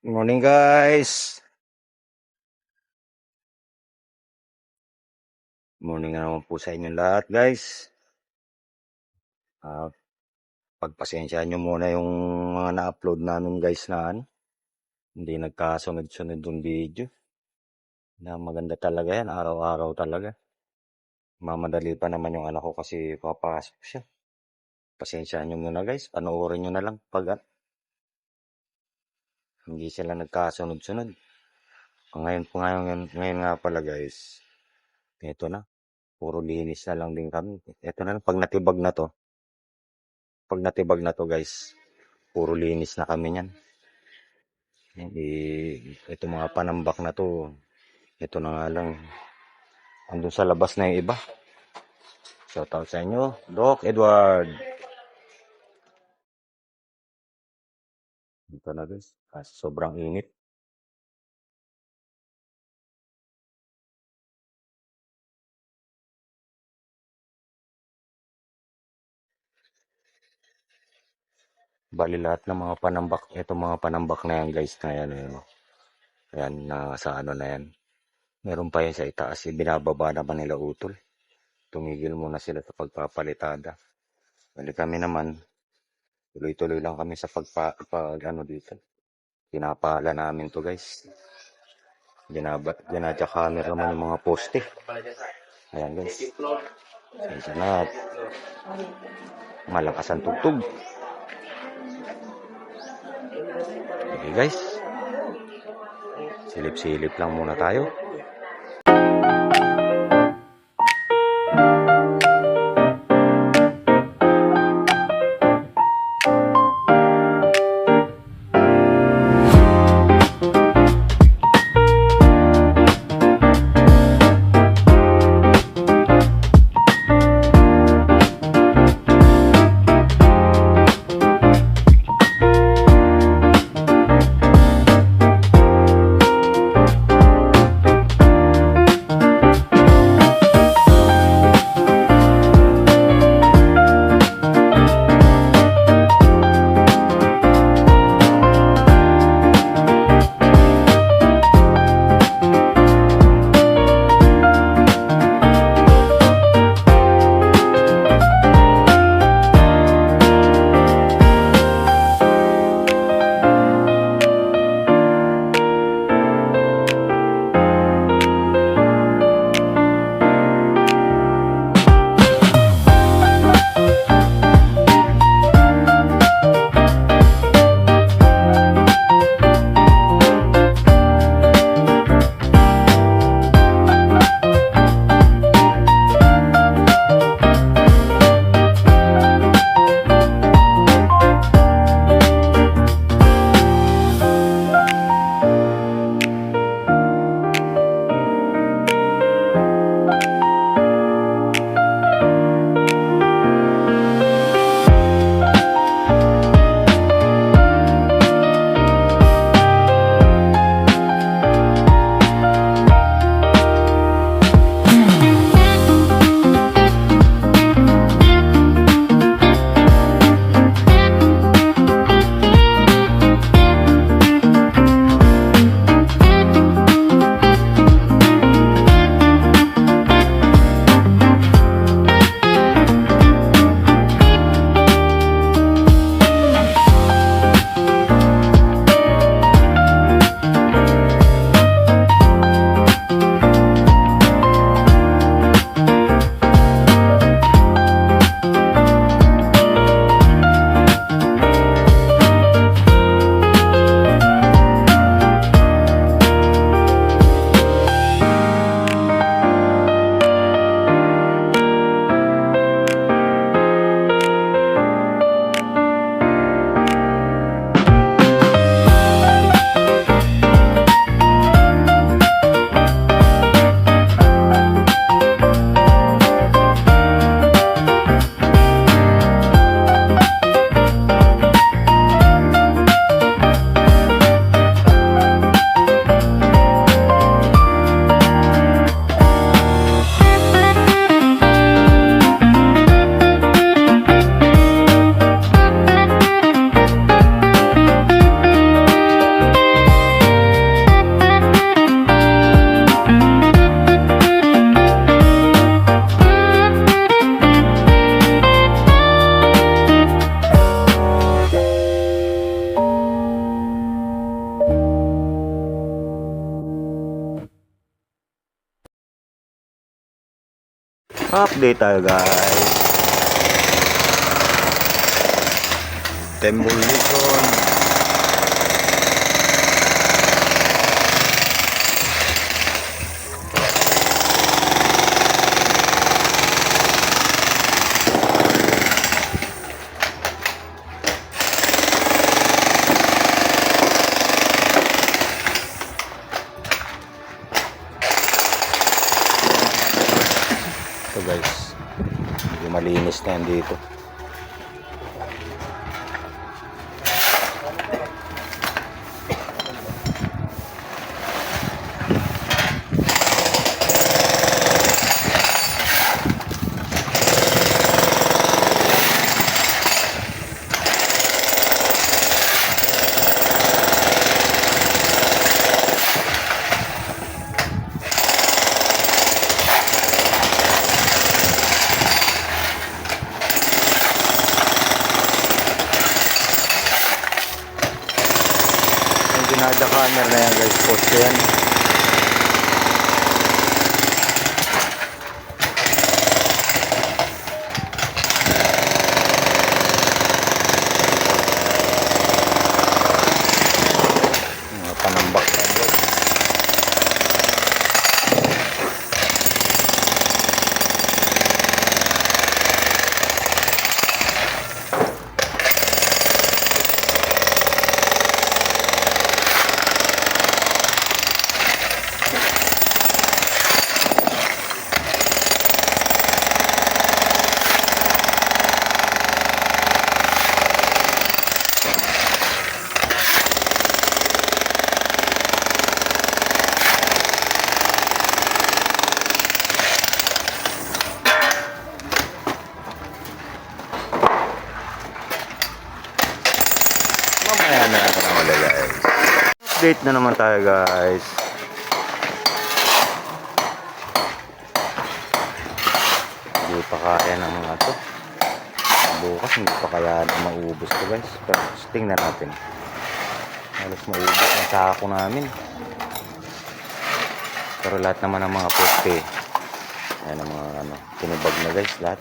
Morning guys. Morning na naman po sa inyong lahat guys. Ah, Pagpasensyahan nyo muna yung mga na-upload namin guys na hindi nagkasunod-sunod yung video. Na maganda talaga yan, araw-araw talaga. Mamadali pa naman yung anak ko kasi papasok siya. Pasensyahan nyo muna guys, panoorin nyo na lang pag hindi sila nagkasunod-sunod. Ngayon nga pala guys, ito na. Puro linis na lang din kami. Ito na lang, pag natibag na to guys, puro linis na kami niyan. Ito mga panambak na to, ito na nga lang, andun sa labas na yung iba. Shoutout sa inyo, Doc Edward. Ito na guys, sobrang init. Bali lahat ng mga panambak, ito mga panambak na yan guys, na yan, ayan, sa ano na yan. Meron pa yan sa itaas, binababa naman nila utol. Tumigil muna sila sa pagpapalitada. Bali kami naman, tuloy-tuloy lang kami sa ano dito. Pinapala namin to guys. Ginadya-camera naman yung mga poste. Ayan guys. Sensya na. Malakas ang tugtog. Okay guys. Silip-silip lang muna tayo. Update tayo guys. Demolition. Ito guys, medyo malinis na yan dito. Ginadakamer na yan guys, poste yan. Mga panambak yan guys. Mamaya na ako na wala guys. Update na naman tayo guys. Hindi pa kaya ng mga to. Bukas hindi pa kaya maubos to guys. Pero tingnan natin. Halos maubos ang sako namin. Pero lahat naman ng mga poste, yan ang mga tinubag na guys lahat.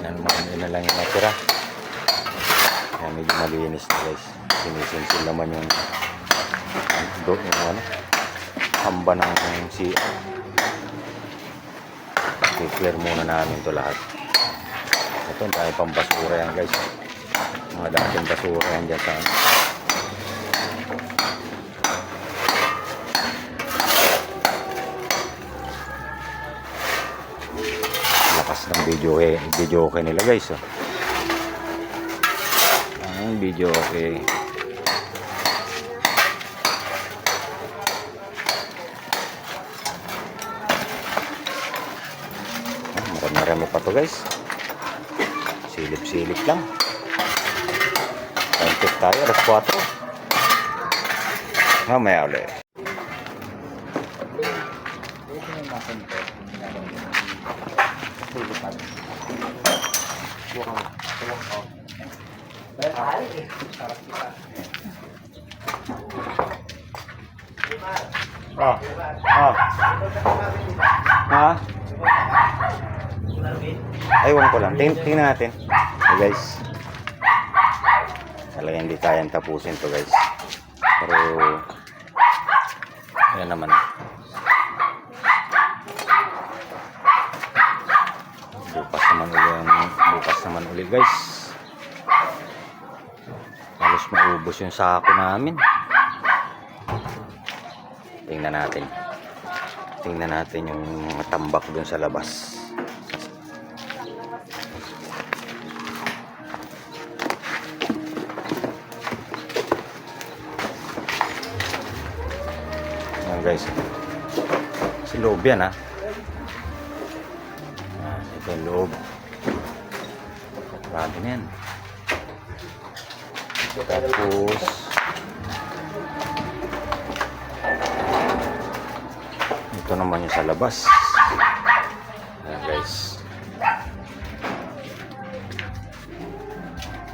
Yan na lang yung natira. Yan, medyo malinis na guys. Sinisinsil naman yung hamba ng CR. I-clear muna namin to lahat. Ito tayo pang basura yan guys. Mga dating basura yan dyan sa lakas ng video okay nila guys. Video okay. Marami pa to guys. Silip-silip lang. Time check tayo, alas 4. Mamaya ulit. Ha? Aywan ko lang. Tingnan natin. Okay, guys. Talagang hindi kayang tapusin to guys. Pero yan naman. Bukas naman uli guys. Halos maubos yung sako namin. Tingnan natin yung mga tambak dun sa labas. Ayan guys, sa loob yan ha. Ito yung loob. Grabe na yan. Tapos ito naman yung sa labas. Ayan guys.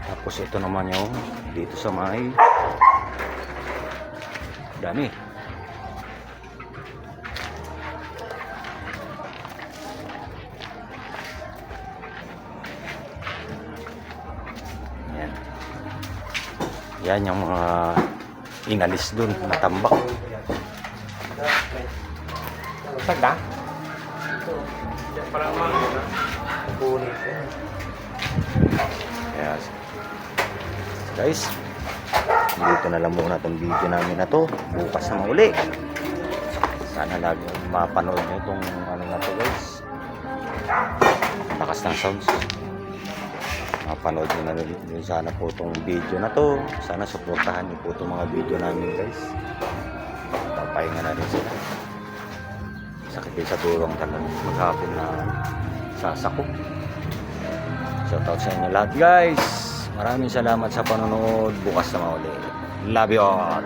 Tapos ito naman yung dito sa may dami. Yan yung mga inalis dun, natambak. Sagda? Parang mga kunin ko. Kaya, guys, dito na lang muna itong video namin na to. Bukas na mauli. Sana lagi mapanood nyo itong ano na to, guys. Lakas ng sounds. Mapanood nyo na rin sana po itong video na to. Sana suportahan nyo po itong mga video namin, guys. Papahinga na rin sila. Sakit din sa durong talaga. Maghapon na sasako. Shoutout sa inyo lahat, guys. Maraming salamat sa panonood. Bukas na mauli. Love you all.